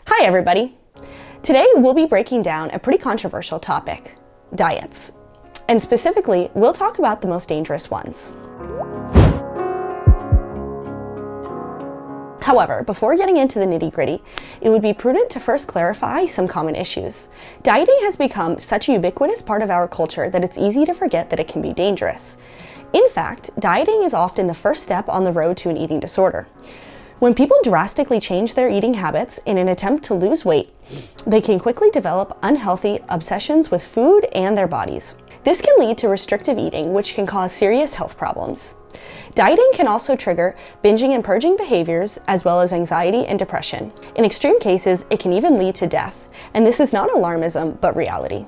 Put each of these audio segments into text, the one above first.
Hi everybody! Today we'll be breaking down a pretty controversial topic, diets. And specifically, we'll talk about the most dangerous ones. However, before getting into the nitty-gritty, it would be prudent to first clarify some common issues. Dieting has become such a ubiquitous part of our culture that it's easy to forget that it can be dangerous. In fact, dieting is often the first step on the road to an eating disorder. When people drastically change their eating habits in an attempt to lose weight, they can quickly develop unhealthy obsessions with food and their bodies. This can lead to restrictive eating, which can cause serious health problems. Dieting can also trigger binging and purging behaviors, as well as anxiety and depression. In extreme cases, it can even lead to death, and this is not alarmism, but reality.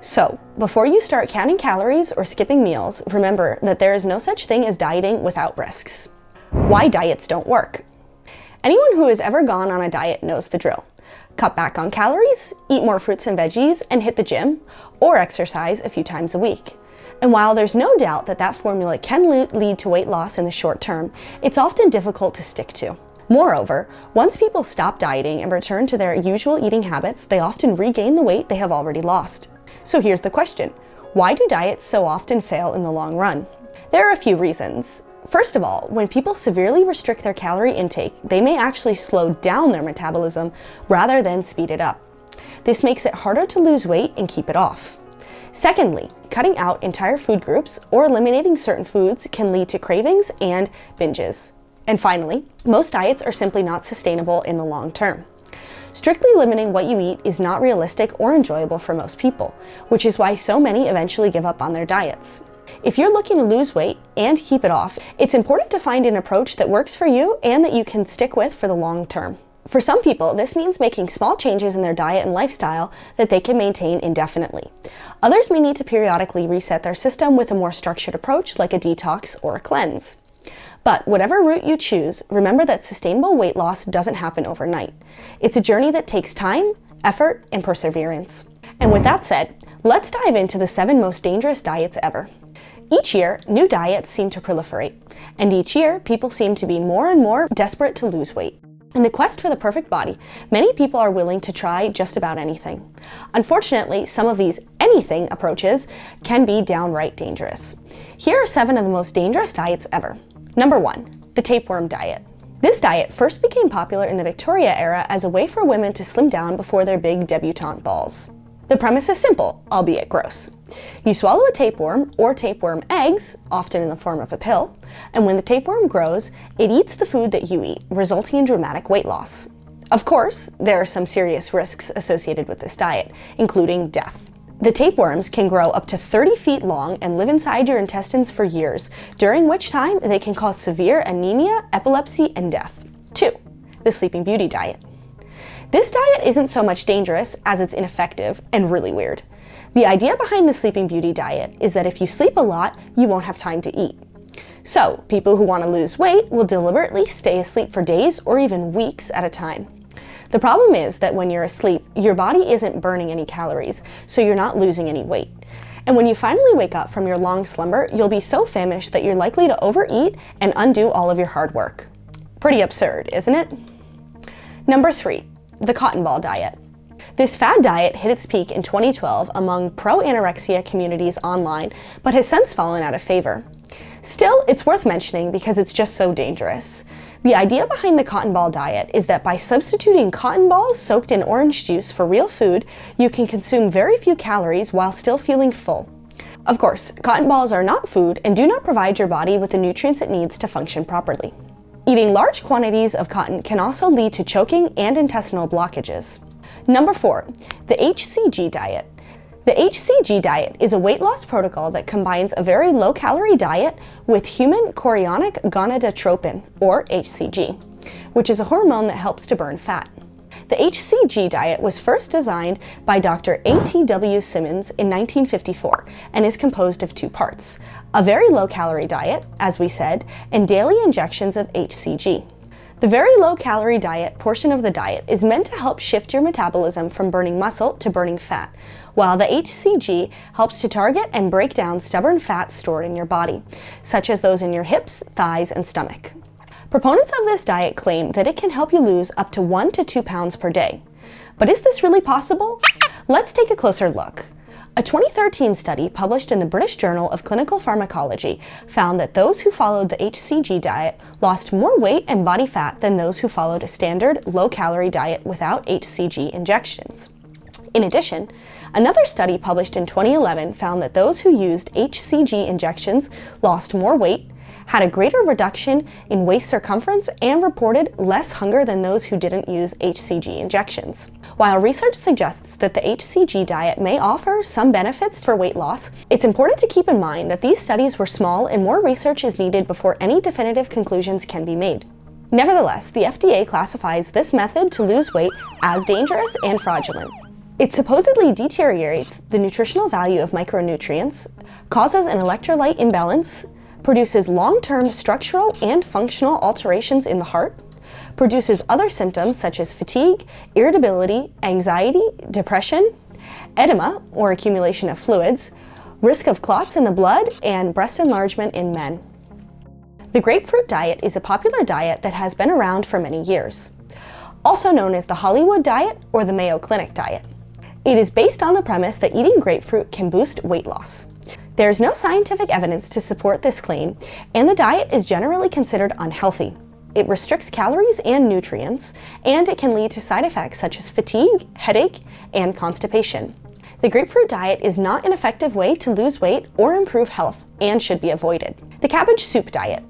So, before you start counting calories or skipping meals, remember that there is no such thing as dieting without risks. Why diets don't work. Anyone who has ever gone on a diet knows the drill. Cut back on calories, eat more fruits and veggies, and hit the gym, or exercise a few times a week. And while there's no doubt that that formula can lead to weight loss in the short term, it's often difficult to stick to. Moreover, once people stop dieting and return to their usual eating habits, they often regain the weight they have already lost. So here's the question: why do diets so often fail in the long run? There are a few reasons. First of all, when people severely restrict their calorie intake, they may actually slow down their metabolism rather than speed it up. This makes it harder to lose weight and keep it off. Secondly, cutting out entire food groups or eliminating certain foods can lead to cravings and binges. And finally, most diets are simply not sustainable in the long term. Strictly limiting what you eat is not realistic or enjoyable for most people, which is why so many eventually give up on their diets. If you're looking to lose weight and keep it off, it's important to find an approach that works for you and that you can stick with for the long term. For some people, this means making small changes in their diet and lifestyle that they can maintain indefinitely. Others may need to periodically reset their system with a more structured approach like a detox or a cleanse. But whatever route you choose, remember that sustainable weight loss doesn't happen overnight. It's a journey that takes time, effort, and perseverance. And with that said, let's dive into the 7 most dangerous diets ever. Each year, new diets seem to proliferate, and each year, people seem to be more and more desperate to lose weight. In the quest for the perfect body, many people are willing to try just about anything. Unfortunately, some of these anything approaches can be downright dangerous. Here are 7 of the most dangerous diets ever. Number 1, the tapeworm diet. This diet first became popular in the Victoria era as a way for women to slim down before their big debutante balls. The premise is simple, albeit gross. You swallow a tapeworm or tapeworm eggs, often in the form of a pill, and when the tapeworm grows, it eats the food that you eat, resulting in dramatic weight loss. Of course, there are some serious risks associated with this diet, including death. The tapeworms can grow up to 30 feet long and live inside your intestines for years, during which time they can cause severe anemia, epilepsy, and death. 2. The Sleeping Beauty diet. This diet isn't so much dangerous as it's ineffective and really weird. The idea behind the Sleeping Beauty diet is that if you sleep a lot, you won't have time to eat. So, people who want to lose weight will deliberately stay asleep for days or even weeks at a time. The problem is that when you're asleep, your body isn't burning any calories, so you're not losing any weight. And when you finally wake up from your long slumber, you'll be so famished that you're likely to overeat and undo all of your hard work. Pretty absurd, isn't it? Number 3. The cotton ball diet. This fad diet hit its peak in 2012 among pro-anorexia communities online, but has since fallen out of favor. Still, it's worth mentioning because it's just so dangerous. The idea behind the cotton ball diet is that by substituting cotton balls soaked in orange juice for real food, you can consume very few calories while still feeling full. Of course, cotton balls are not food and do not provide your body with the nutrients it needs to function properly. Eating large quantities of cotton can also lead to choking and intestinal blockages. Number 4, the HCG diet. The HCG diet is a weight loss protocol that combines a very low-calorie diet with human chorionic gonadotropin, or HCG, which is a hormone that helps to burn fat. The HCG diet was first designed by Dr. A.T.W. Simmons in 1954 and is composed of 2 parts, a very low-calorie diet, as we said, and daily injections of HCG. The very low-calorie diet portion of the diet is meant to help shift your metabolism from burning muscle to burning fat, while the HCG helps to target and break down stubborn fats stored in your body, such as those in your hips, thighs, and stomach. Proponents of this diet claim that it can help you lose up to 1 to 2 pounds per day. But is this really possible? Let's take a closer look. A 2013 study published in the British Journal of Clinical Pharmacology found that those who followed the HCG diet lost more weight and body fat than those who followed a standard low-calorie diet without HCG injections. In addition, another study published in 2011 found that those who used HCG injections lost more weight, had a greater reduction in waist circumference, and reported less hunger than those who didn't use HCG injections. While research suggests that the HCG diet may offer some benefits for weight loss, it's important to keep in mind that these studies were small and more research is needed before any definitive conclusions can be made. Nevertheless, the FDA classifies this method to lose weight as dangerous and fraudulent. It supposedly deteriorates the nutritional value of micronutrients, causes an electrolyte imbalance, produces long-term structural and functional alterations in the heart, produces other symptoms such as fatigue, irritability, anxiety, depression, edema or accumulation of fluids, risk of clots in the blood, and breast enlargement in men. The grapefruit diet is a popular diet that has been around for many years, also known as the Hollywood diet or the Mayo Clinic diet. It is based on the premise that eating grapefruit can boost weight loss. There is no scientific evidence to support this claim, and the diet is generally considered unhealthy. It restricts calories and nutrients, and it can lead to side effects such as fatigue, headache, and constipation. The grapefruit diet is not an effective way to lose weight or improve health and should be avoided. The cabbage soup diet.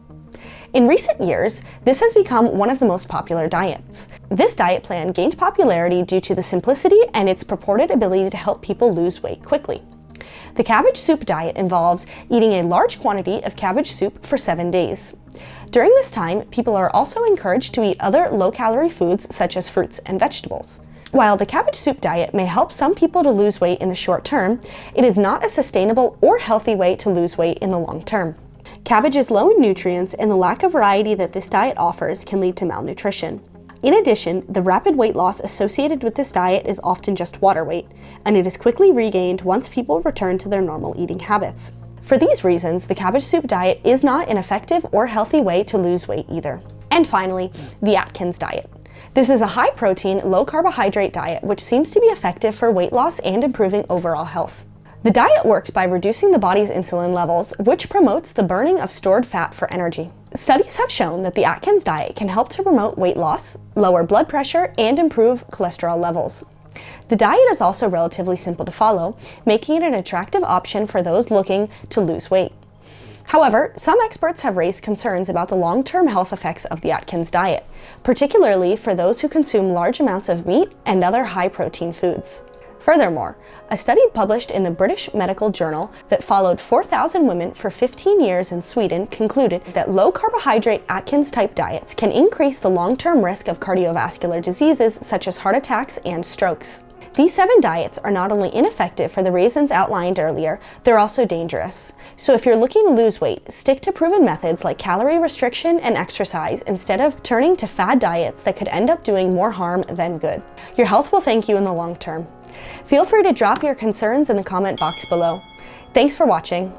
In recent years, this has become one of the most popular diets. This diet plan gained popularity due to the simplicity and its purported ability to help people lose weight quickly. The cabbage soup diet involves eating a large quantity of cabbage soup for 7 days. During this time, people are also encouraged to eat other low-calorie foods such as fruits and vegetables. While the cabbage soup diet may help some people to lose weight in the short term, it is not a sustainable or healthy way to lose weight in the long term. Cabbage is low in nutrients, and the lack of variety that this diet offers can lead to malnutrition. In addition, the rapid weight loss associated with this diet is often just water weight, and it is quickly regained once people return to their normal eating habits. For these reasons, the cabbage soup diet is not an effective or healthy way to lose weight either. And finally, the Atkins diet. This is a high-protein, low-carbohydrate diet which seems to be effective for weight loss and improving overall health. The diet works by reducing the body's insulin levels, which promotes the burning of stored fat for energy. Studies have shown that the Atkins diet can help to promote weight loss, lower blood pressure, and improve cholesterol levels. The diet is also relatively simple to follow, making it an attractive option for those looking to lose weight. However, some experts have raised concerns about the long-term health effects of the Atkins diet, particularly for those who consume large amounts of meat and other high-protein foods. Furthermore, a study published in the British Medical Journal that followed 4,000 women for 15 years in Sweden concluded that low-carbohydrate Atkins-type diets can increase the long-term risk of cardiovascular diseases such as heart attacks and strokes. These 7 diets are not only ineffective for the reasons outlined earlier, they're also dangerous. So if you're looking to lose weight, stick to proven methods like calorie restriction and exercise instead of turning to fad diets that could end up doing more harm than good. Your health will thank you in the long term. Feel free to drop your concerns in the comment box below. Thanks for watching.